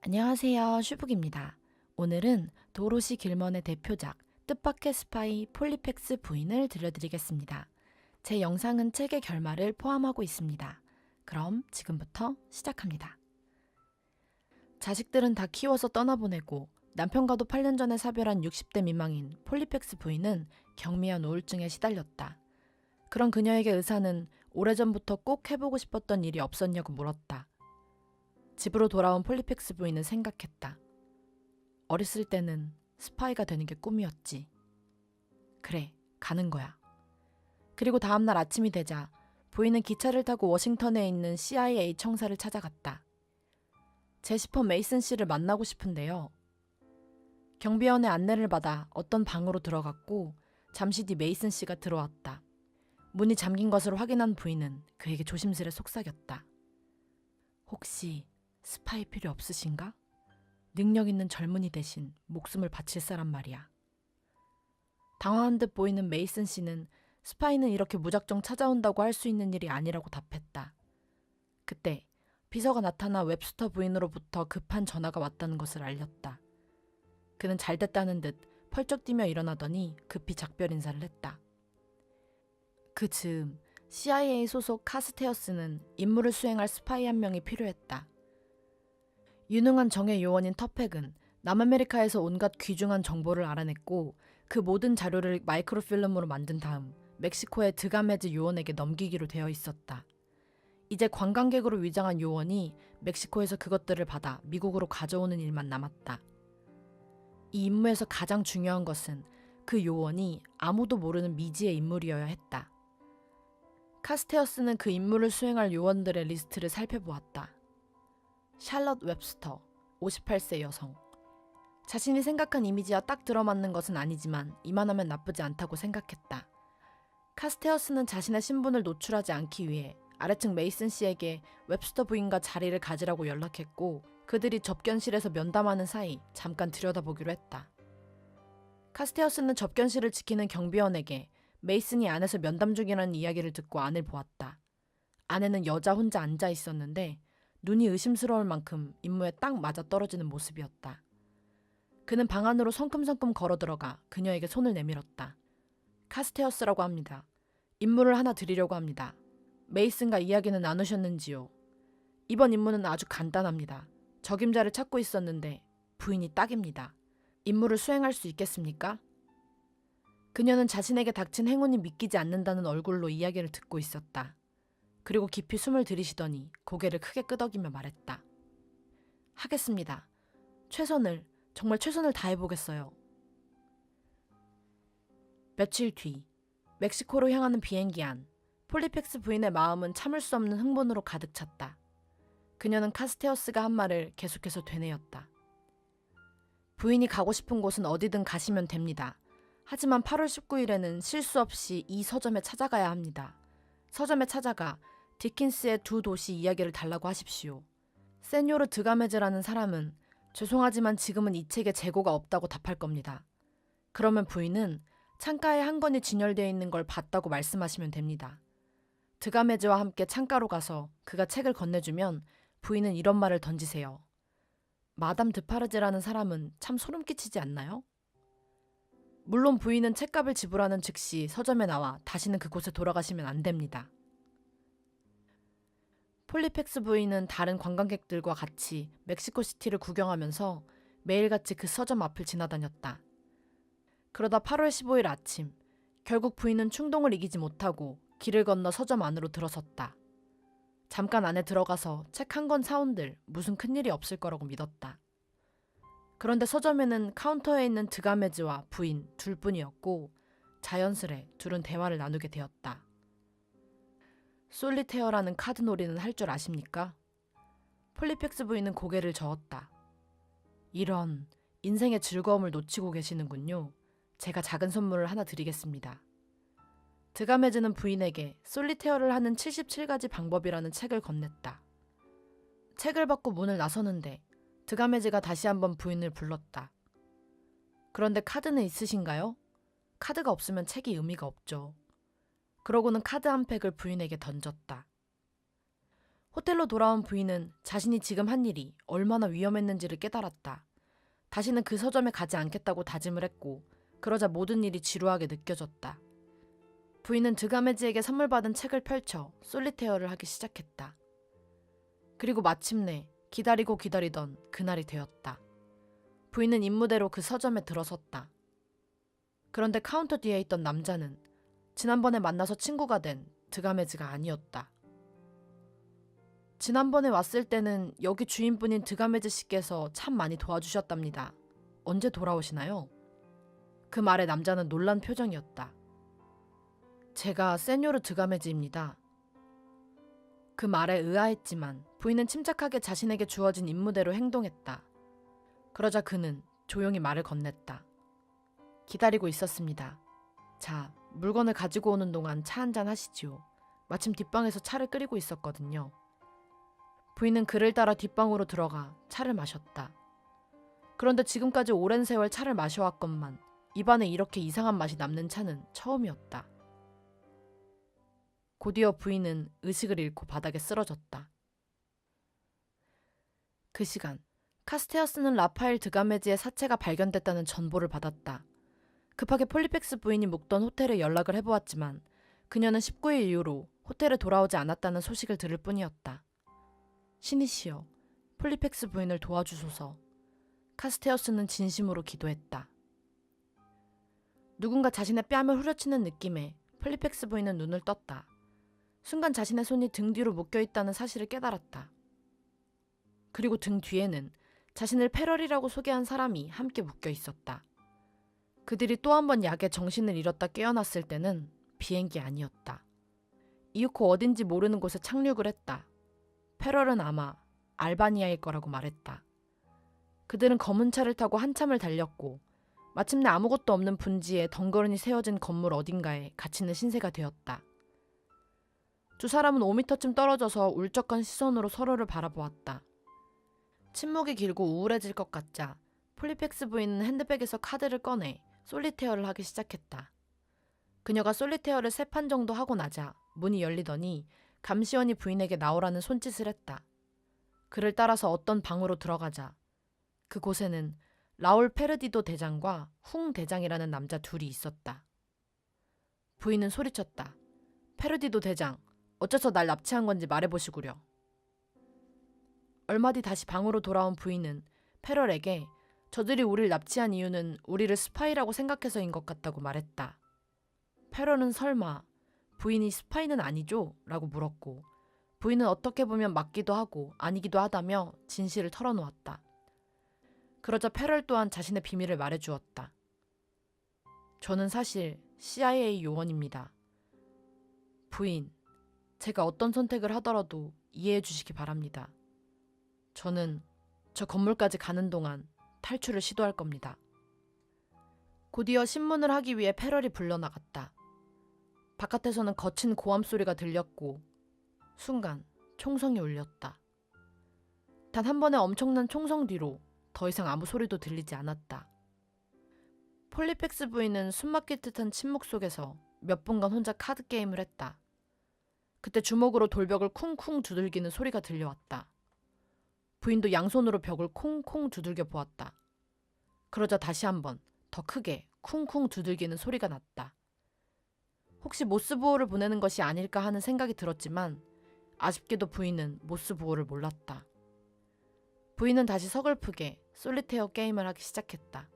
안녕하세요. 슈북입니다. 오늘은 도로시 길먼의 대표작 뜻밖의 스파이 폴리펙스 부인을 들려드리겠습니다. 제 영상은 책의 결말을 포함하고 있습니다. 그럼 지금부터 시작합니다. 자식들은 다 키워서 떠나보내고 남편과도 8년 전에 사별한 60대 미망인 폴리펙스 부인은 경미한 우울증에 시달렸다. 그런 그녀에게 의사는 오래전부터 꼭 해보고 싶었던 일이 없었냐고 물었다. 집으로 돌아온 폴리펙스 부인은 생각했다. 어렸을 때는 스파이가 되는 게 꿈이었지. 그래, 가는 거야. 그리고 다음날 아침이 되자 부인은 기차를 타고 워싱턴에 있는 CIA 청사를 찾아갔다. 제시퍼 메이슨 씨를 만나고 싶은데요. 경비원의 안내를 받아 어떤 방으로 들어갔고 잠시 뒤 메이슨 씨가 들어왔다. 문이 잠긴 것을 확인한 부인은 그에게 조심스레 속삭였다. 혹시 스파이 필요 없으신가? 능력 있는 젊은이 대신 목숨을 바칠 사람 말이야. 당황한 듯 보이는 메이슨 씨는 스파이는 이렇게 무작정 찾아온다고 할 수 있는 일이 아니라고 답했다. 그때 비서가 나타나 웹스터 부인으로부터 급한 전화가 왔다는 것을 알렸다. 그는 잘됐다는 듯 펄쩍 뛰며 일어나더니 급히 작별 인사를 했다. 그 즈음 CIA 소속 카스테어스는 임무를 수행할 스파이 한 명이 필요했다. 유능한 정예 요원인 터펙은 남아메리카에서 온갖 귀중한 정보를 알아냈고 그 모든 자료를 마이크로필름으로 만든 다음 멕시코의 드가메즈 요원에게 넘기기로 되어 있었다. 이제 관광객으로 위장한 요원이 멕시코에서 그것들을 받아 미국으로 가져오는 일만 남았다. 이 임무에서 가장 중요한 것은 그 요원이 아무도 모르는 미지의 인물이어야 했다. 카스테어스는 그 임무를 수행할 요원들의 리스트를 살펴보았다. 샬럿 웹스터, 58세 여성. 자신이 생각한 이미지와 딱 들어맞는 것은 아니지만 이만하면 나쁘지 않다고 생각했다. 카스테어스는 자신의 신분을 노출하지 않기 위해 아래층 메이슨 씨에게 웹스터 부인과 자리를 가지라고 연락했고 그들이 접견실에서 면담하는 사이 잠깐 들여다보기로 했다. 카스테어스는 접견실을 지키는 경비원에게 메이슨이 안에서 면담 중이라는 이야기를 듣고 안을 보았다. 안에는 여자 혼자 앉아 있었는데 눈이 의심스러울 만큼 임무에 딱 맞아떨어지는 모습이었다. 그는 방 안으로 성큼성큼 걸어 들어가 그녀에게 손을 내밀었다. 카스테어스라고 합니다. 임무를 하나 드리려고 합니다. 메이슨과 이야기는 나누셨는지요? 이번 임무는 아주 간단합니다. 적임자를 찾고 있었는데 부인이 딱입니다. 임무를 수행할 수 있겠습니까? 그녀는 자신에게 닥친 행운이 믿기지 않는다는 얼굴로 이야기를 듣고 있었다. 그리고 깊이 숨을 들이쉬더니 고개를 크게 끄덕이며 말했다. 하겠습니다. 정말 최선을 다해보겠어요. 며칠 뒤, 멕시코로 향하는 비행기 안, 폴리펙스 부인의 마음은 참을 수 없는 흥분으로 가득 찼다. 그녀는 카스테어스가 한 말을 계속해서 되뇌었다. 부인이 가고 싶은 곳은 어디든 가시면 됩니다. 하지만 8월 19일에는 실수 없이 이 서점에 찾아가야 합니다. 서점에 찾아가 디킨스의 두 도시 이야기를 달라고 하십시오. 세뇨르 드가메즈라는 사람은 죄송하지만 지금은 이 책에 재고가 없다고 답할 겁니다. 그러면 부인은 창가에 한 권이 진열되어 있는 걸 봤다고 말씀하시면 됩니다. 드가메즈와 함께 창가로 가서 그가 책을 건네주면 부인은 이런 말을 던지세요. 마담 드파르제라는 사람은 참 소름 끼치지 않나요? 물론 부인은 책값을 지불하는 즉시 서점에 나와 다시는 그곳에 돌아가시면 안 됩니다. 폴리펙스 부인은 다른 관광객들과 같이 멕시코시티를 구경하면서 매일같이 그 서점 앞을 지나다녔다. 그러다 8월 15일 아침, 결국 부인은 충동을 이기지 못하고 길을 건너 서점 안으로 들어섰다. 잠깐 안에 들어가서 책 한 권 사온들 무슨 큰일이 없을 거라고 믿었다. 그런데 서점에는 카운터에 있는 드가메즈와 부인 둘뿐이었고 자연스레 둘은 대화를 나누게 되었다. 솔리테어라는 카드 놀이는 할 줄 아십니까? 폴리펙스 부인은 고개를 저었다. 이런 인생의 즐거움을 놓치고 계시는군요. 제가 작은 선물을 하나 드리겠습니다. 드가메즈는 부인에게 솔리테어를 하는 77가지 방법이라는 책을 건넸다. 책을 받고 문을 나서는데 드가메즈가 다시 한번 부인을 불렀다. 그런데 카드는 있으신가요? 카드가 없으면 책이 의미가 없죠. 그러고는 카드 한 팩을 부인에게 던졌다. 호텔로 돌아온 부인은 자신이 지금 한 일이 얼마나 위험했는지를 깨달았다. 다시는 그 서점에 가지 않겠다고 다짐을 했고, 그러자 모든 일이 지루하게 느껴졌다. 부인은 드가메즈에게 선물 받은 책을 펼쳐 솔리테어를 하기 시작했다. 그리고 마침내 기다리고 기다리던 그날이 되었다. 부인은 임무대로 그 서점에 들어섰다. 그런데 카운터 뒤에 있던 남자는 지난번에 만나서 친구가 된 드가메즈가 아니었다. 지난번에 왔을 때는 여기 주인분인 드가메즈 씨께서 참 많이 도와주셨답니다. 언제 돌아오시나요? 그 말에 남자는 놀란 표정이었다. 제가 세뇨르 드가메즈입니다. 그 말에 의아했지만 부인은 침착하게 자신에게 주어진 임무대로 행동했다. 그러자 그는 조용히 말을 건넸다. 기다리고 있었습니다. 자, 물건을 가지고 오는 동안 차 한잔 하시지요. 마침 뒷방에서 차를 끓이고 있었거든요. 부인은 그를 따라 뒷방으로 들어가 차를 마셨다. 그런데 지금까지 오랜 세월 차를 마셔왔건만 입안에 이렇게 이상한 맛이 남는 차는 처음이었다. 곧이어 부인은 의식을 잃고 바닥에 쓰러졌다. 그 시간, 카스테어스는 라파엘 드가메즈의 사체가 발견됐다는 전보를 받았다. 급하게 폴리펙스 부인이 묵던 호텔에 연락을 해보았지만 그녀는 19일 이후로 호텔에 돌아오지 않았다는 소식을 들을 뿐이었다. 신이시여, 폴리펙스 부인을 도와주소서. 카스테어스는 진심으로 기도했다. 누군가 자신의 뺨을 후려치는 느낌에 폴리펙스 부인은 눈을 떴다. 순간 자신의 손이 등 뒤로 묶여있다는 사실을 깨달았다. 그리고 등 뒤에는 자신을 패럴이라고 소개한 사람이 함께 묶여 있었다. 그들이 또 한 번 약에 정신을 잃었다 깨어났을 때는 비행기 아니었다. 이윽고 어딘지 모르는 곳에 착륙을 했다. 패럴은 아마 알바니아일 거라고 말했다. 그들은 검은 차를 타고 한참을 달렸고 마침내 아무것도 없는 분지에 덩그러니 세워진 건물 어딘가에 갇히는 신세가 되었다. 두 사람은 5미터쯤 떨어져서 울적한 시선으로 서로를 바라보았다. 침묵이 길고 우울해질 것 같자 폴리펙스 부인은 핸드백에서 카드를 꺼내 솔리테어를 하기 시작했다. 그녀가 솔리테어를 3판 정도 하고 나자 문이 열리더니 감시원이 부인에게 나오라는 손짓을 했다. 그를 따라서 어떤 방으로 들어가자 그곳에는 라울 페르디도 대장과 흥 대장이라는 남자 둘이 있었다. 부인은 소리쳤다. 페르디도 대장, 어째서 날 납치한 건지 말해보시구려. 얼마 뒤 다시 방으로 돌아온 부인은 패럴에게 저들이 우리를 납치한 이유는 우리를 스파이라고 생각해서인 것 같다고 말했다. 패럴은 설마 부인이 스파이는 아니죠? 라고 물었고 부인은 어떻게 보면 맞기도 하고 아니기도 하다며 진실을 털어놓았다. 그러자 패럴 또한 자신의 비밀을 말해주었다. 저는 사실 CIA 요원입니다. 부인, 제가 어떤 선택을 하더라도 이해해 주시기 바랍니다. 저는 저 건물까지 가는 동안 탈출을 시도할 겁니다. 곧이어 신문을 하기 위해 패럴이 불려나갔다. 바깥에서는 거친 고함 소리가 들렸고 순간 총성이 울렸다. 단 한 번의 엄청난 총성 뒤로 더 이상 아무 소리도 들리지 않았다. 폴리펙스 부인은 숨막힐 듯한 침묵 속에서 몇 분간 혼자 카드 게임을 했다. 그때 주먹으로 돌벽을 쿵쿵 두들기는 소리가 들려왔다. 부인도 양손으로 벽을 콩콩 두들겨 보았다. 그러자 다시 한번 더 크게 쿵쿵 두들기는 소리가 났다. 혹시 모스보호를 보내는 것이 아닐까 하는 생각이 들었지만 아쉽게도 부인은 모스보호를 몰랐다. 부인은 다시 서글프게 솔리테어 게임을 하기 시작했다.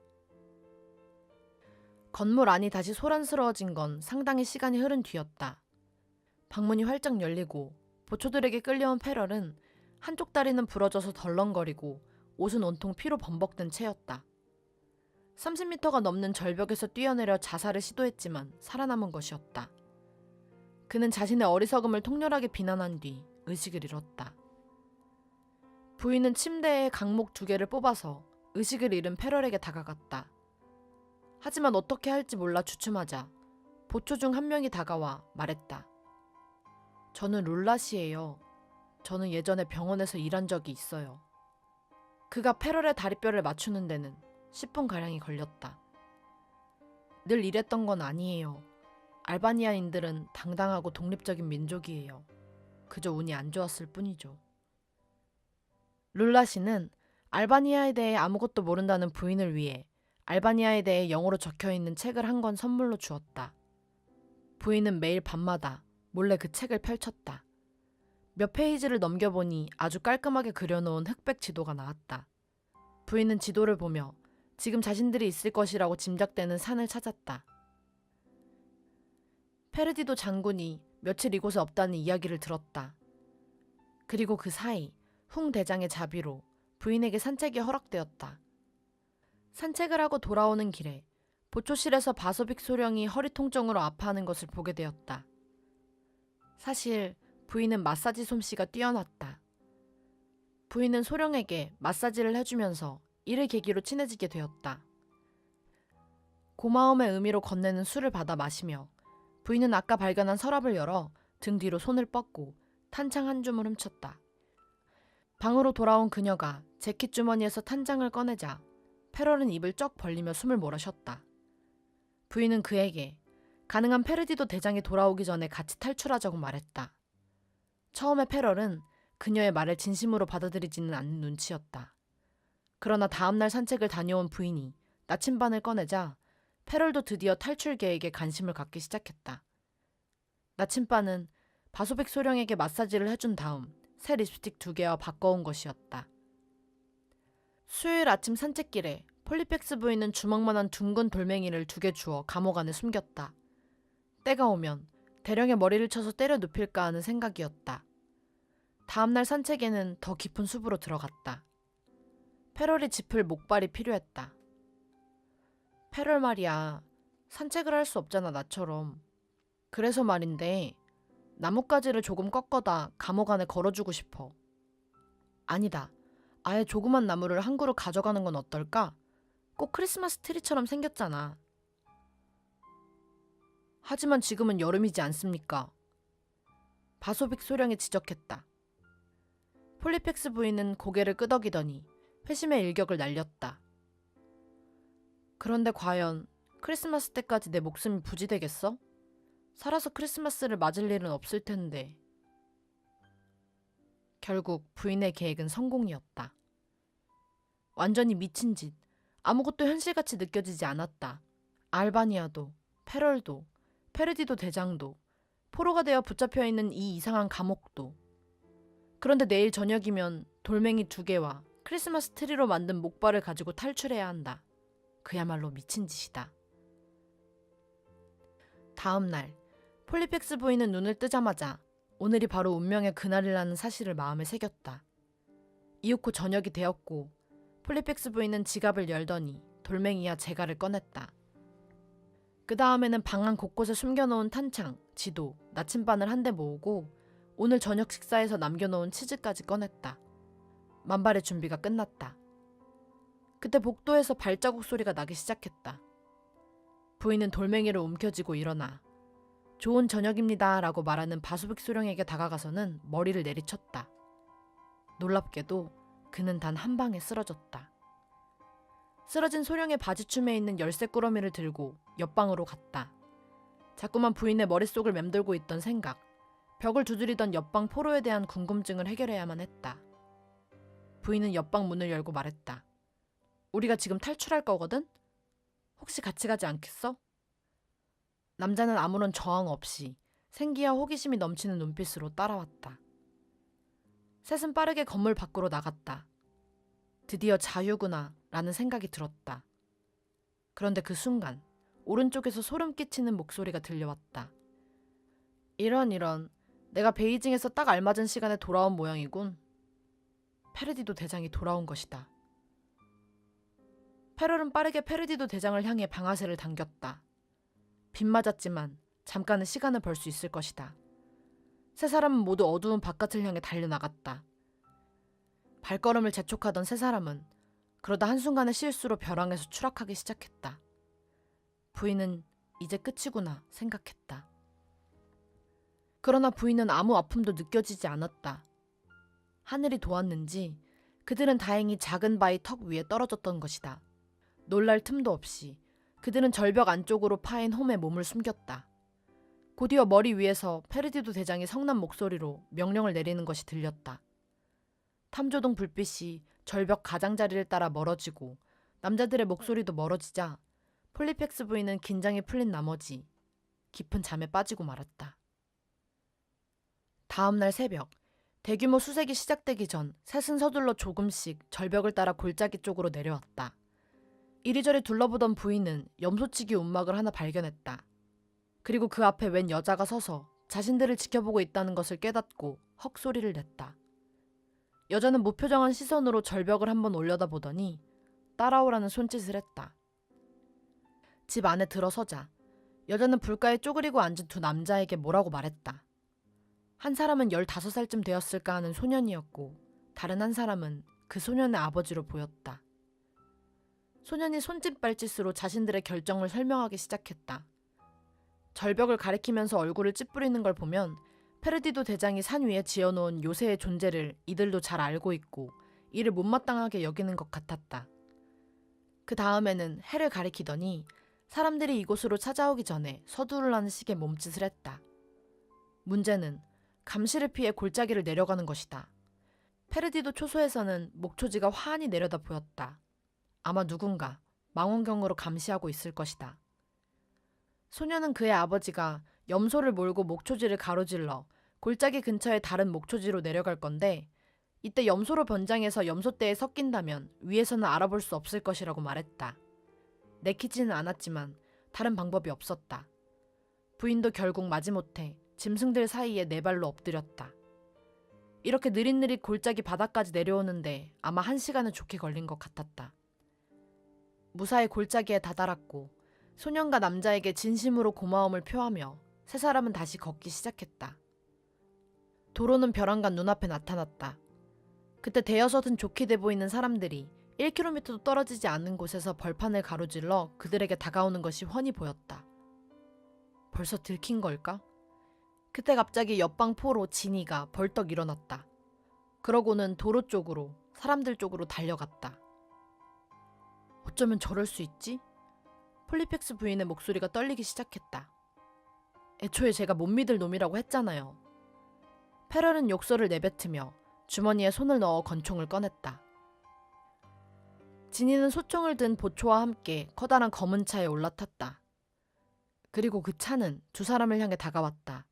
건물 안이 다시 소란스러워진 건 상당히 시간이 흐른 뒤였다. 방문이 활짝 열리고 보초들에게 끌려온 패럴은 한쪽 다리는 부러져서 덜렁거리고 옷은 온통 피로 범벅된 채였다. 30m가 넘는 절벽에서 뛰어내려 자살을 시도했지만 살아남은 것이었다. 그는 자신의 어리석음을 통렬하게 비난한 뒤 의식을 잃었다. 부인은 침대에 강목 2개를 뽑아서 의식을 잃은 패럴에게 다가갔다. 하지만 어떻게 할지 몰라 주춤하자 보초 중 한 명이 다가와 말했다. 저는 룰라시예요. 저는 예전에 병원에서 일한 적이 있어요. 그가 패럴의 다리뼈를 맞추는 데는 10분가량이 걸렸다. 늘 이랬던 건 아니에요. 알바니아인들은 당당하고 독립적인 민족이에요. 그저 운이 안 좋았을 뿐이죠. 룰라 씨는 알바니아에 대해 아무것도 모른다는 부인을 위해 알바니아에 대해 영어로 적혀있는 책을 한 권 선물로 주었다. 부인은 매일 밤마다 몰래 그 책을 펼쳤다. 몇 페이지를 넘겨보니 아주 깔끔하게 그려놓은 흑백 지도가 나왔다. 부인은 지도를 보며 지금 자신들이 있을 것이라고 짐작되는 산을 찾았다. 페르디도 장군이 며칠 이곳에 없다는 이야기를 들었다. 그리고 그 사이 흥 대장의 자비로 부인에게 산책이 허락되었다. 산책을 하고 돌아오는 길에 보초실에서 바소빅 소령이 허리 통증으로 아파하는 것을 보게 되었다. 사실 부인은 마사지 솜씨가 뛰어났다. 부인은 소령에게 마사지를 해주면서 이를 계기로 친해지게 되었다. 고마움의 의미로 건네는 술을 받아 마시며 부인은 아까 발견한 서랍을 열어 등 뒤로 손을 뻗고 탄창 한 줌을 훔쳤다. 방으로 돌아온 그녀가 재킷 주머니에서 탄장을 꺼내자 페럴은 입을 쩍 벌리며 숨을 몰아쉬었다. 부인은 그에게 가능한 페르디도 대장이 돌아오기 전에 같이 탈출하자고 말했다. 처음에 페럴은 그녀의 말을 진심으로 받아들이지는 않는 눈치였다. 그러나 다음날 산책을 다녀온 부인이 나침반을 꺼내자 페럴도 드디어 탈출 계획에 관심을 갖기 시작했다. 나침반은 바소백 소령에게 마사지를 해준 다음 새 립스틱 2개와 바꿔온 것이었다. 수요일 아침 산책길에 폴리펙스 부인은 주먹만한 둥근 돌멩이를 2개 주어 감옥 안에 숨겼다. 때가 오면 대령의 머리를 쳐서 때려 눕힐까 하는 생각이었다. 다음날 산책에는 더 깊은 숲으로 들어갔다. 페럴이 짚을 목발이 필요했다. 페럴 말이야, 산책을 할 수 없잖아 나처럼. 그래서 말인데 나뭇가지를 조금 꺾어다 감옥 안에 걸어주고 싶어. 아니다. 아예 조그만 나무를 한 그루 가져가는 건 어떨까? 꼭 크리스마스 트리처럼 생겼잖아. 하지만 지금은 여름이지 않습니까? 바소빅 소령이 지적했다. 폴리펙스 부인은 고개를 끄덕이더니 회심의 일격을 날렸다. 그런데 과연 크리스마스 때까지 내 목숨이 부지되겠어? 살아서 크리스마스를 맞을 일은 없을 텐데. 결국 부인의 계획은 성공이었다. 완전히 미친 짓, 아무것도 현실같이 느껴지지 않았다. 알바니아도, 페럴도, 페르디도 대장도, 포로가 되어 붙잡혀 있는 이 이상한 감옥도. 그런데 내일 저녁이면 돌멩이 2개와 크리스마스 트리로 만든 목발을 가지고 탈출해야 한다. 그야말로 미친 짓이다. 다음 날, 폴리펙스 부인은 눈을 뜨자마자 오늘이 바로 운명의 그날이라는 사실을 마음에 새겼다. 이윽고 저녁이 되었고 폴리펙스 부인은 지갑을 열더니 돌멩이와 재갈을 꺼냈다. 그 다음에는 방 안 곳곳에 숨겨놓은 탄창, 지도, 나침반을 한데 모으고 오늘 저녁 식사에서 남겨놓은 치즈까지 꺼냈다. 만발의 준비가 끝났다. 그때 복도에서 발자국 소리가 나기 시작했다. 부인은 돌멩이를 움켜쥐고 일어나 좋은 저녁입니다 라고 말하는 바소빅 소령에게 다가가서는 머리를 내리쳤다. 놀랍게도 그는 단 한 방에 쓰러졌다. 쓰러진 소령의 바지춤에 있는 열쇠 꾸러미를 들고 옆방으로 갔다. 자꾸만 부인의 머릿속을 맴돌고 있던 생각, 벽을 두드리던 옆방 포로에 대한 궁금증을 해결해야만 했다. 부인은 옆방 문을 열고 말했다. 우리가 지금 탈출할 거거든? 혹시 같이 가지 않겠어? 남자는 아무런 저항 없이 생기와 호기심이 넘치는 눈빛으로 따라왔다. 셋은 빠르게 건물 밖으로 나갔다. 드디어 자유구나 라는 생각이 들었다. 그런데 그 순간 오른쪽에서 소름 끼치는 목소리가 들려왔다. 이런 내가 베이징에서 딱 알맞은 시간에 돌아온 모양이군. 페르디도 대장이 돌아온 것이다. 페럴은 빠르게 페르디도 대장을 향해 방아쇠를 당겼다. 빗 맞았지만 잠깐은 시간을 벌 수 있을 것이다. 세 사람은 모두 어두운 바깥을 향해 달려나갔다. 발걸음을 재촉하던 세 사람은 그러다 한순간의 실수로 벼랑에서 추락하기 시작했다. 부인은 이제 끝이구나 생각했다. 그러나 부인은 아무 아픔도 느껴지지 않았다. 하늘이 도왔는지 그들은 다행히 작은 바위 턱 위에 떨어졌던 것이다. 놀랄 틈도 없이 그들은 절벽 안쪽으로 파인 홈에 몸을 숨겼다. 곧이어 머리 위에서 페르디도 대장이 성난 목소리로 명령을 내리는 것이 들렸다. 탐조동 불빛이 절벽 가장자리를 따라 멀어지고 남자들의 목소리도 멀어지자 폴리펙스 부인은 긴장이 풀린 나머지 깊은 잠에 빠지고 말았다. 다음 날 새벽, 대규모 수색이 시작되기 전 셋은 서둘러 조금씩 절벽을 따라 골짜기 쪽으로 내려왔다. 이리저리 둘러보던 부인은 염소치기 움막을 하나 발견했다. 그리고 그 앞에 웬 여자가 서서 자신들을 지켜보고 있다는 것을 깨닫고 헉소리를 냈다. 여자는 무표정한 시선으로 절벽을 한번 올려다보더니 따라오라는 손짓을 했다. 집 안에 들어서자 여자는 불가에 쪼그리고 앉은 두 남자에게 뭐라고 말했다. 한 사람은 15살쯤 되었을까 하는 소년이었고 다른 한 사람은 그 소년의 아버지로 보였다. 소년이 손짓발짓으로 자신들의 결정을 설명하기 시작했다. 절벽을 가리키면서 얼굴을 찌푸리는 걸 보면 페르디도 대장이 산 위에 지어놓은 요새의 존재를 이들도 잘 알고 있고 이를 못마땅하게 여기는 것 같았다. 그 다음에는 해를 가리키더니 사람들이 이곳으로 찾아오기 전에 서두르라는 식의 몸짓을 했다. 문제는 감시를 피해 골짜기를 내려가는 것이다. 페르디도 초소에서는 목초지가 환히 내려다 보였다. 아마 누군가 망원경으로 감시하고 있을 것이다. 소녀는 그의 아버지가 염소를 몰고 목초지를 가로질러 골짜기 근처의 다른 목초지로 내려갈 건데 이때 염소로 변장해서 염소떼에 섞인다면 위에서는 알아볼 수 없을 것이라고 말했다. 내키지는 않았지만 다른 방법이 없었다. 부인도 결국 마지못해 짐승들 사이에 네 발로 엎드렸다. 이렇게 느릿느릿 골짜기 바닥까지 내려오는데 아마 1시간은 좋게 걸린 것 같았다. 무사히 골짜기에 다다랐고 소년과 남자에게 진심으로 고마움을 표하며 세 사람은 다시 걷기 시작했다. 도로는 벼랑간 눈앞에 나타났다. 그때 대여섯은 좋게 돼 보이는 사람들이 1km도 떨어지지 않는 곳에서 벌판을 가로질러 그들에게 다가오는 것이 훤히 보였다. 벌써 들킨 걸까? 그때 갑자기 옆방 포로 진이가 벌떡 일어났다. 그러고는 도로 쪽으로, 사람들 쪽으로 달려갔다. 어쩌면 저럴 수 있지? 폴리펙스 부인의 목소리가 떨리기 시작했다. 애초에 제가 못 믿을 놈이라고 했잖아요. 페럴은 욕설을 내뱉으며 주머니에 손을 넣어 권총을 꺼냈다. 진이는 소총을 든 보초와 함께 커다란 검은 차에 올라탔다. 그리고 그 차는 두 사람을 향해 다가왔다.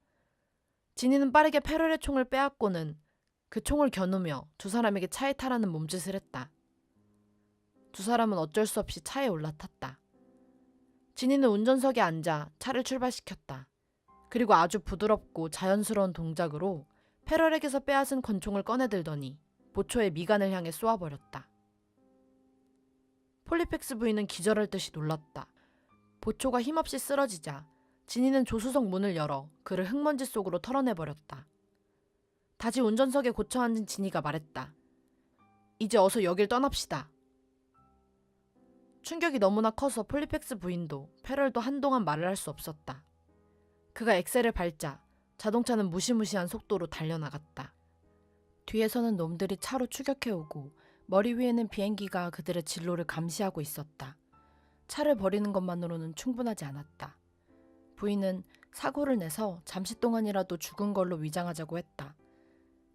진이는 빠르게 페럴의 총을 빼앗고는 그 총을 겨누며 두 사람에게 차에 타라는 몸짓을 했다. 두 사람은 어쩔 수 없이 차에 올라탔다. 진이는 운전석에 앉아 차를 출발시켰다. 그리고 아주 부드럽고 자연스러운 동작으로 페럴에게서 빼앗은 권총을 꺼내들더니 보초의 미간을 향해 쏘아버렸다. 폴리펙스 부인은 기절할 듯이 놀랐다. 보초가 힘없이 쓰러지자 진이는 조수석 문을 열어 그를 흙먼지 속으로 털어내버렸다. 다시 운전석에 고쳐앉은 진이가 말했다. 이제 어서 여길 떠납시다. 충격이 너무나 커서 폴리펙스 부인도 페럴도 한동안 말을 할 수 없었다. 그가 엑셀을 밟자 자동차는 무시무시한 속도로 달려나갔다. 뒤에서는 놈들이 차로 추격해오고 머리 위에는 비행기가 그들의 진로를 감시하고 있었다. 차를 버리는 것만으로는 충분하지 않았다. 부인은 사고를 내서 잠시 동안이라도 죽은 걸로 위장하자고 했다.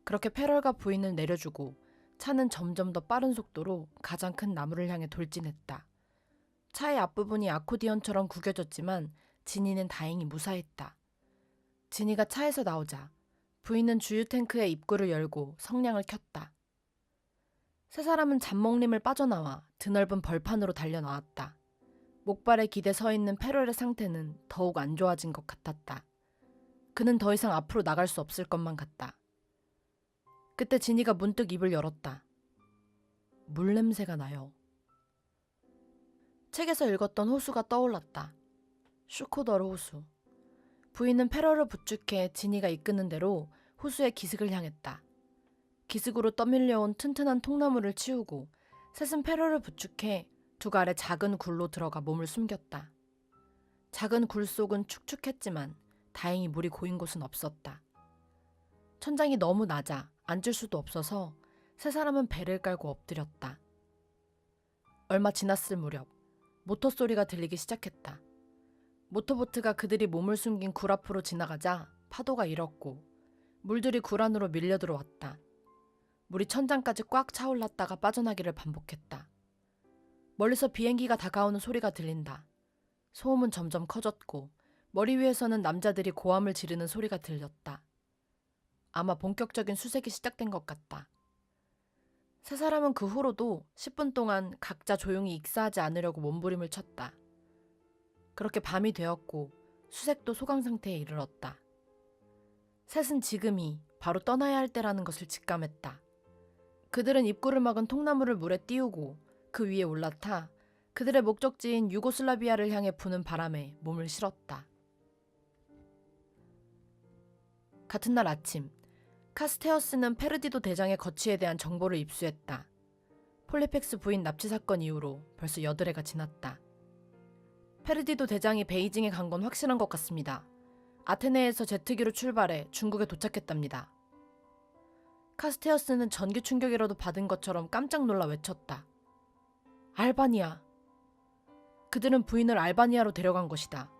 그렇게 페럴과 부인을 내려주고 차는 점점 더 빠른 속도로 가장 큰 나무를 향해 돌진했다. 차의 앞부분이 아코디언처럼 구겨졌지만 진이는 다행히 무사했다. 진이가 차에서 나오자 부인은 주유 탱크의 입구를 열고 성냥을 켰다. 세 사람은 잠목림을 빠져나와 드넓은 벌판으로 달려나왔다. 목발에 기대 서 있는 페럴의 상태는 더욱 안 좋아진 것 같았다. 그는 더 이상 앞으로 나갈 수 없을 것만 같다. 그때 진이가 문득 입을 열었다. 물 냄새가 나요. 책에서 읽었던 호수가 떠올랐다. 슈코더르 호수. 부인은 페럴을 부축해 진이가 이끄는 대로 호수의 기슭을 향했다. 기슭으로 떠밀려온 튼튼한 통나무를 치우고 셋은 페럴을 부축해 둑 아래 작은 굴로 들어가 몸을 숨겼다. 작은 굴 속은 축축했지만 다행히 물이 고인 곳은 없었다. 천장이 너무 낮아 앉을 수도 없어서 세 사람은 배를 깔고 엎드렸다. 얼마 지났을 무렵 모터 소리가 들리기 시작했다. 모터보트가 그들이 몸을 숨긴 굴 앞으로 지나가자 파도가 일었고 물들이 굴 안으로 밀려 들어왔다. 물이 천장까지 꽉 차올랐다가 빠져나기를 반복했다. 멀리서 비행기가 다가오는 소리가 들린다. 소음은 점점 커졌고 머리 위에서는 남자들이 고함을 지르는 소리가 들렸다. 아마 본격적인 수색이 시작된 것 같다. 세 사람은 그 후로도 10분 동안 각자 조용히 익사하지 않으려고 몸부림을 쳤다. 그렇게 밤이 되었고 수색도 소강 상태에 이르렀다. 셋은 지금이 바로 떠나야 할 때라는 것을 직감했다. 그들은 입구를 막은 통나무를 물에 띄우고 그 위에 올라타 그들의 목적지인 유고슬라비아를 향해 부는 바람에 몸을 실었다. 같은 날 아침, 카스테어스는 페르디도 대장의 거취에 대한 정보를 입수했다. 폴리펙스 부인 납치 사건 이후로 벌써 8해가 지났다. 페르디도 대장이 베이징에 간 건 확실한 것 같습니다. 아테네에서 제트기로 출발해 중국에 도착했답니다. 카스테어스는 전기 충격이라도 받은 것처럼 깜짝 놀라 외쳤다. 알바니아. 그들은 부인을 알바니아로 데려간 것이다.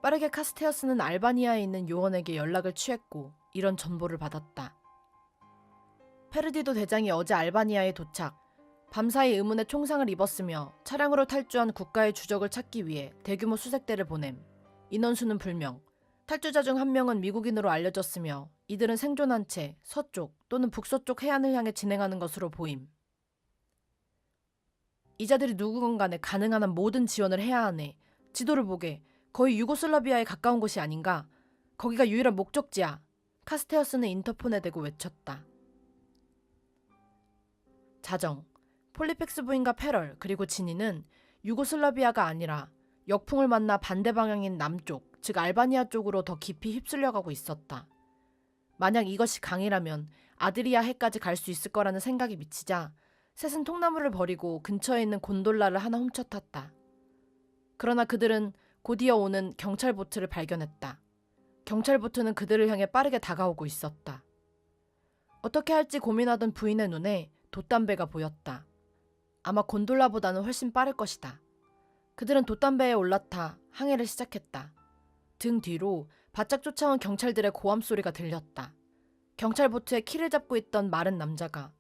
빠르게 카스테어스는 알바니아에 있는 요원에게 연락을 취했고 이런 전보를 받았다. 페르디도 대장이 어제 알바니아에 도착, 밤사이 의문의 총상을 입었으며 차량으로 탈주한 국가의 주적을 찾기 위해 대규모 수색대를 보냄. 인원수는 불명. 탈주자 중 한 명은 미국인으로 알려졌으며 이들은 생존한 채 서쪽 또는 북서쪽 해안을 향해 진행하는 것으로 보임. 이 자들이 누구건 간에 가능한 한 모든 지원을 해야 하네. 지도를 보게. 거의 유고슬라비아에 가까운 곳이 아닌가? 거기가 유일한 목적지야. 카스테어스는 인터폰에 대고 외쳤다. 자정. 폴리펙스 부인과 페럴 그리고 지니는 유고슬라비아가 아니라 역풍을 만나 반대 방향인 남쪽, 즉 알바니아 쪽으로 더 깊이 휩쓸려가고 있었다. 만약 이것이 강이라면 아드리아 해까지 갈 수 있을 거라는 생각이 미치자 셋은 통나무를 버리고 근처에 있는 곤돌라를 하나 훔쳐탔다. 그러나 그들은 곧이어 오는 경찰 보트를 발견했다. 경찰 보트는 그들을 향해 빠르게 다가오고 있었다. 어떻게 할지 고민하던 부인의 눈에 돛담배가 보였다. 아마 곤돌라보다는 훨씬 빠를 것이다. 그들은 돛담배에 올라타 항해를 시작했다. 등 뒤로 바짝 쫓아온 경찰들의 고함 소리가 들렸다. 경찰 보트에 키를 잡고 있던 마른 남자가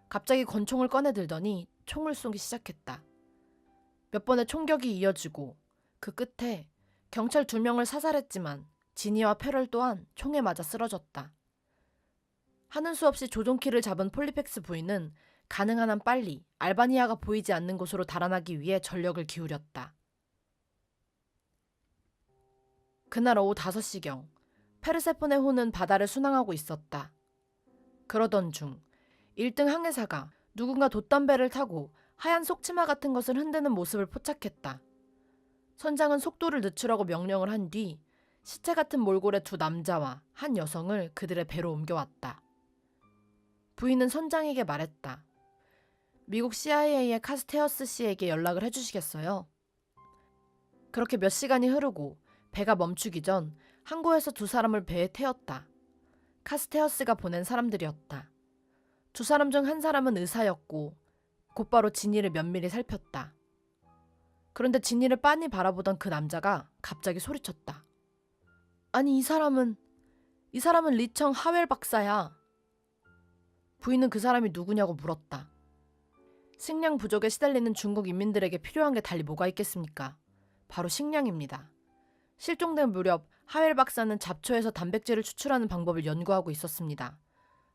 갑자기 권총을 꺼내 들더니 총을 쏘기 시작했다. 몇 번의 총격이 이어지고 그 끝에 경찰 2명을 사살했지만 지니와 페럴 또한 총에 맞아 쓰러졌다. 하는 수 없이 조종키를 잡은 폴리펙스 부인은 가능한 한 빨리 알바니아가 보이지 않는 곳으로 달아나기 위해 전력을 기울였다. 그날 오후 5시경 페르세폰의 호는 바다를 순항하고 있었다. 그러던 중 1등 항해사가 누군가 돛담배를 타고 하얀 속치마 같은 것을 흔드는 모습을 포착했다. 선장은 속도를 늦추라고 명령을 한 뒤 시체 같은 몰골의 2 남자와 한 여성을 그들의 배로 옮겨왔다. 부인은 선장에게 말했다. 미국 CIA의 카스테어스 씨에게 연락을 해주시겠어요? 그렇게 몇 시간이 흐르고 배가 멈추기 전 항구에서 2 사람을 배에 태웠다. 카스테어스가 보낸 사람들이었다. 2 사람 중 한 사람은 의사였고 곧바로 지니를 면밀히 살폈다. 그런데 지니를 빤히 바라보던 그 남자가 갑자기 소리쳤다. 아니 이 사람은 리청 하웰 박사야. 부인은 그 사람이 누구냐고 물었다. 식량 부족에 시달리는 중국 인민들에게 필요한 게 달리 뭐가 있겠습니까? 바로 식량입니다. 실종된 무렵 하웰 박사는 잡초에서 단백질을 추출하는 방법을 연구하고 있었습니다.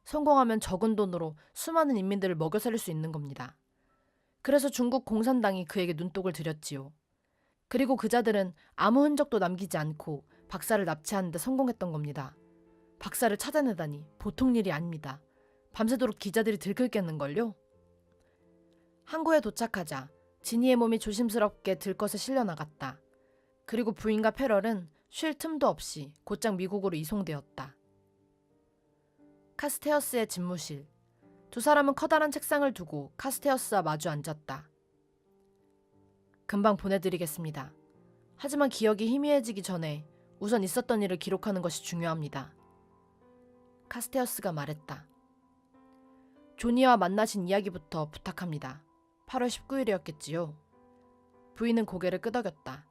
성공하면 적은 돈으로 수많은 인민들을 먹여 살릴 수 있는 겁니다. 그래서 중국 공산당이 그에게 눈독을 들였지요. 그리고 그자들은 아무 흔적도 남기지 않고 박사를 납치하는 데 성공했던 겁니다. 박사를 찾아내다니 보통 일이 아닙니다. 밤새도록 기자들이 들끓겠는걸요? 항구에 도착하자 지니의 몸이 조심스럽게 들것에 실려나갔다. 그리고 부인과 페럴은 쉴 틈도 없이 곧장 미국으로 이송되었다. 카스테어스의 집무실. 2 사람은 커다란 책상을 두고 카스테어스와 마주 앉았다. 금방 보내드리겠습니다. 하지만 기억이 희미해지기 전에 우선 있었던 일을 기록하는 것이 중요합니다. 카스테어스가 말했다. 조니와 만나신 이야기부터 부탁합니다. 8월 19일이었겠지요. 부인은 고개를 끄덕였다.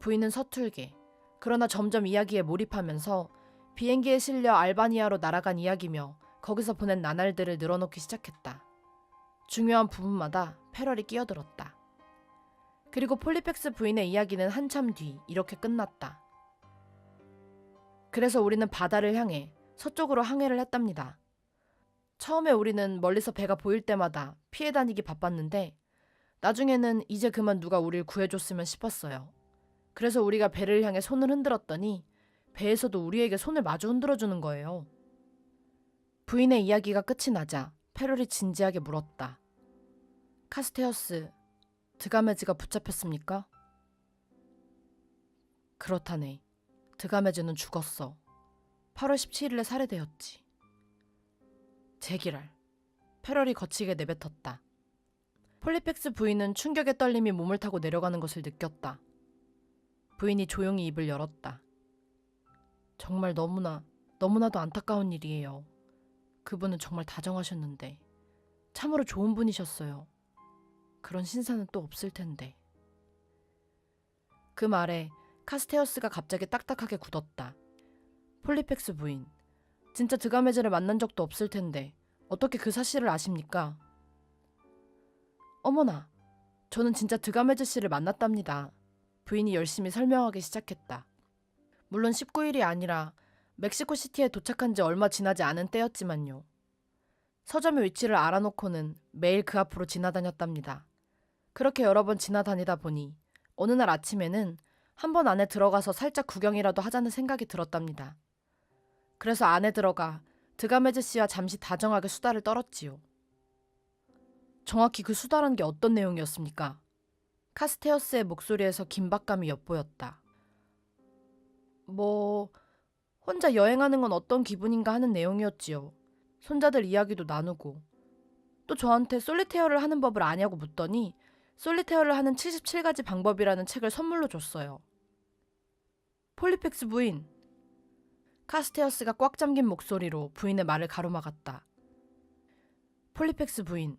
부인은 서툴게 그러나 점점 이야기에 몰입하면서 비행기에 실려 알바니아로 날아간 이야기며 거기서 보낸 나날들을 늘어놓기 시작했다. 중요한 부분마다 패럴이 끼어들었다. 그리고 폴리펙스 부인의 이야기는 한참 뒤 이렇게 끝났다. 그래서 우리는 바다를 향해 서쪽으로 항해를 했답니다. 처음에 우리는 멀리서 배가 보일 때마다 피해 다니기 바빴는데 나중에는 이제 그만 누가 우릴 구해줬으면 싶었어요. 그래서 우리가 배를 향해 손을 흔들었더니 배에서도 우리에게 손을 마주 흔들어주는 거예요. 부인의 이야기가 끝이 나자 패럴이 진지하게 물었다. 카스테어스, 드가메즈가 붙잡혔습니까? 그렇다네. 드가메즈는 죽었어. 8월 17일에 살해되었지. 제기랄. 패럴이 거치게 내뱉었다. 폴리펙스 부인은 충격의 떨림이 몸을 타고 내려가는 것을 느꼈다. 부인이 조용히 입을 열었다. 정말 너무나도 안타까운 일이에요. 그분은 정말 다정하셨는데 참으로 좋은 분이셨어요. 그런 신사는 또 없을 텐데. 그 말에 카스테어스가 갑자기 딱딱하게 굳었다. 폴리펙스 부인, 진짜 드가메즈를 만난 적도 없을 텐데 어떻게 그 사실을 아십니까? 어머나, 저는 진짜 드가메즈 씨를 만났답니다. 부인이 열심히 설명하기 시작했다. 물론 19일이 아니라 멕시코시티에 도착한 지 얼마 지나지 않은 때였지만요. 서점의 위치를 알아놓고는 매일 그 앞으로 지나다녔답니다. 그렇게 여러 번 지나다니다 보니 어느 날 아침에는 한 번 안에 들어가서 살짝 구경이라도 하자는 생각이 들었답니다. 그래서 안에 들어가 드가메즈 씨와 잠시 다정하게 수다를 떨었지요. 정확히 그 수다란 게 어떤 내용이었습니까? 카스테어스의 목소리에서 긴박감이 엿보였다. 혼자 여행하는 건 어떤 기분인가 하는 내용이었지요. 손자들 이야기도 나누고 또 저한테 솔리테어를 하는 법을 아냐고 묻더니 솔리테어를 하는 77가지 방법이라는 책을 선물로 줬어요. 폴리펙스 부인! 카스테어스가 꽉 잠긴 목소리로 부인의 말을 가로막았다. 폴리펙스 부인,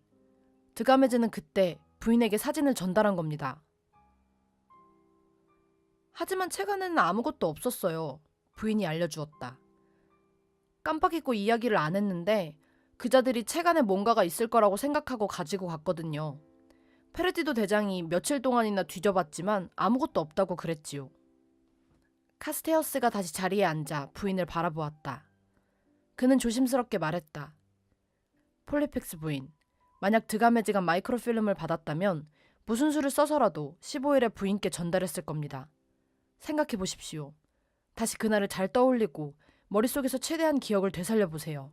드가메즈는 그때 부인에게 사진을 전달한 겁니다. 하지만 책 안에는 아무것도 없었어요. 부인이 알려주었다. 깜빡 잊고 이야기를 안 했는데 그자들이 책 안에 뭔가가 있을 거라고 생각하고 가지고 갔거든요. 페르디도 대장이 며칠 동안이나 뒤져봤지만 아무것도 없다고 그랬지요. 카스테어스가 다시 자리에 앉아 부인을 바라보았다. 그는 조심스럽게 말했다. 폴리펙스 부인, 만약 드가메즈가 마이크로필름을 받았다면 무슨 수를 써서라도 15일에 부인께 전달했을 겁니다. 생각해 보십시오. 다시 그날을 잘 떠올리고 머릿속에서 최대한 기억을 되살려보세요.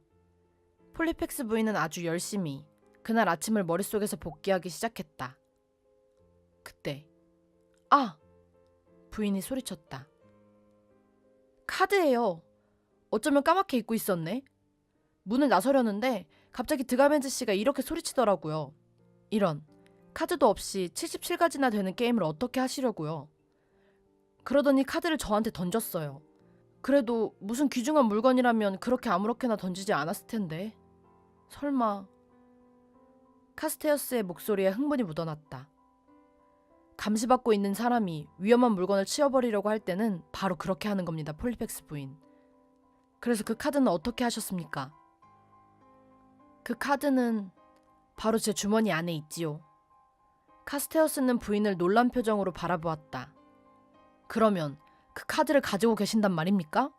폴리펙스 부인은 아주 열심히 그날 아침을 머릿속에서 복귀하기 시작했다. 그때 아! 부인이 소리쳤다. 카드예요. 어쩌면 까맣게 잊고 있었네. 문을 나서려는데 갑자기 드가메즈 씨가 이렇게 소리치더라고요. 이런, 카드도 없이 77가지나 되는 게임을 어떻게 하시려고요. 그러더니 카드를 저한테 던졌어요. 그래도 무슨 귀중한 물건이라면 그렇게 아무렇게나 던지지 않았을 텐데. 설마. 카스테어스의 목소리에 흥분이 묻어났다. 감시받고 있는 사람이 위험한 물건을 치워버리려고 할 때는 바로 그렇게 하는 겁니다, 폴리펙스 부인. 그래서 그 카드는 어떻게 하셨습니까? 그 카드는 바로 제 주머니 안에 있지요. 카스테어스는 부인을 놀란 표정으로 바라보았다. 그러면 그 카드를 가지고 계신단 말입니까?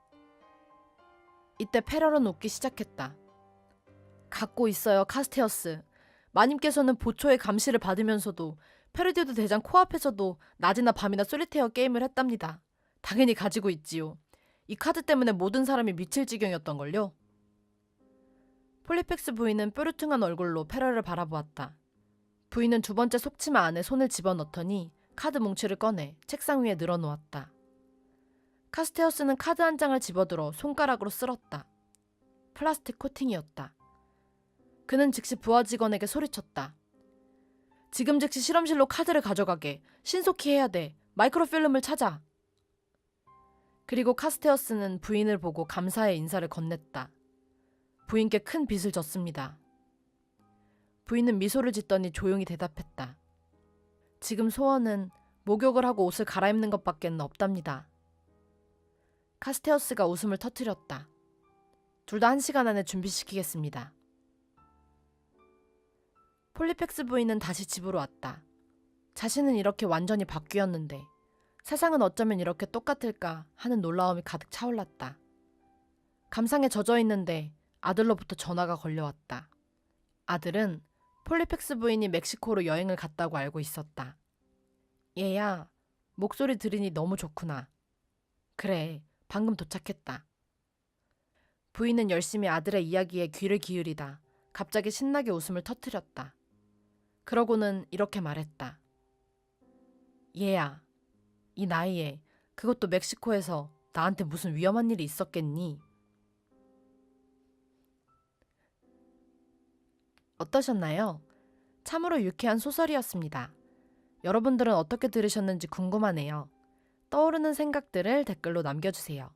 이때 페럴은 웃기 시작했다. 갖고 있어요, 카스테어스. 마님께서는 보초의 감시를 받으면서도 페르디오드 대장 코앞에서도 낮이나 밤이나 솔리테어 게임을 했답니다. 당연히 가지고 있지요. 이 카드 때문에 모든 사람이 미칠 지경이었던걸요. 폴리펙스 부인은 뾰루퉁한 얼굴로 페럴을 바라보았다. 부인은 두 번째 속치마 안에 손을 집어넣더니 카드 뭉치를 꺼내 책상 위에 늘어놓았다. 카스테어스는 카드 한 장을 집어들어 손가락으로 쓸었다. 플라스틱 코팅이었다. 그는 즉시 부하 직원에게 소리쳤다. 지금 즉시 실험실로 카드를 가져가게. 신속히 해야 돼. 마이크로필름을 찾아. 그리고 카스테어스는 부인을 보고 감사의 인사를 건넸다. 부인께 큰 빚을 졌습니다. 부인은 미소를 짓더니 조용히 대답했다. 지금 소원은 목욕을 하고 옷을 갈아입는 것밖에는 없답니다. 카스테어스가 웃음을 터뜨렸다. 둘 다 1시간 안에 준비시키겠습니다. 폴리펙스 부인은 다시 집으로 왔다. 자신은 이렇게 완전히 바뀌었는데 세상은 어쩌면 이렇게 똑같을까 하는 놀라움이 가득 차올랐다. 감상에 젖어 있는데 아들로부터 전화가 걸려왔다. 아들은 폴리펙스 부인이 멕시코로 여행을 갔다고 알고 있었다. 얘야, 목소리 들으니 너무 좋구나. 그래, 방금 도착했다. 부인은 열심히 아들의 이야기에 귀를 기울이다 갑자기 신나게 웃음을 터뜨렸다. 그러고는 이렇게 말했다. 얘야, 이 나이에 그것도 멕시코에서 나한테 무슨 위험한 일이 있었겠니? 어떠셨나요? 참으로 유쾌한 소설이었습니다. 여러분들은 어떻게 들으셨는지 궁금하네요. 떠오르는 생각들을 댓글로 남겨주세요.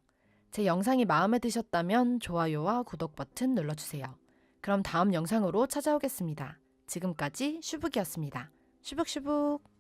제 영상이 마음에 드셨다면 좋아요와 구독 버튼 눌러주세요. 그럼 다음 영상으로 찾아오겠습니다. 지금까지 슈북이었습니다. 슈북슈북.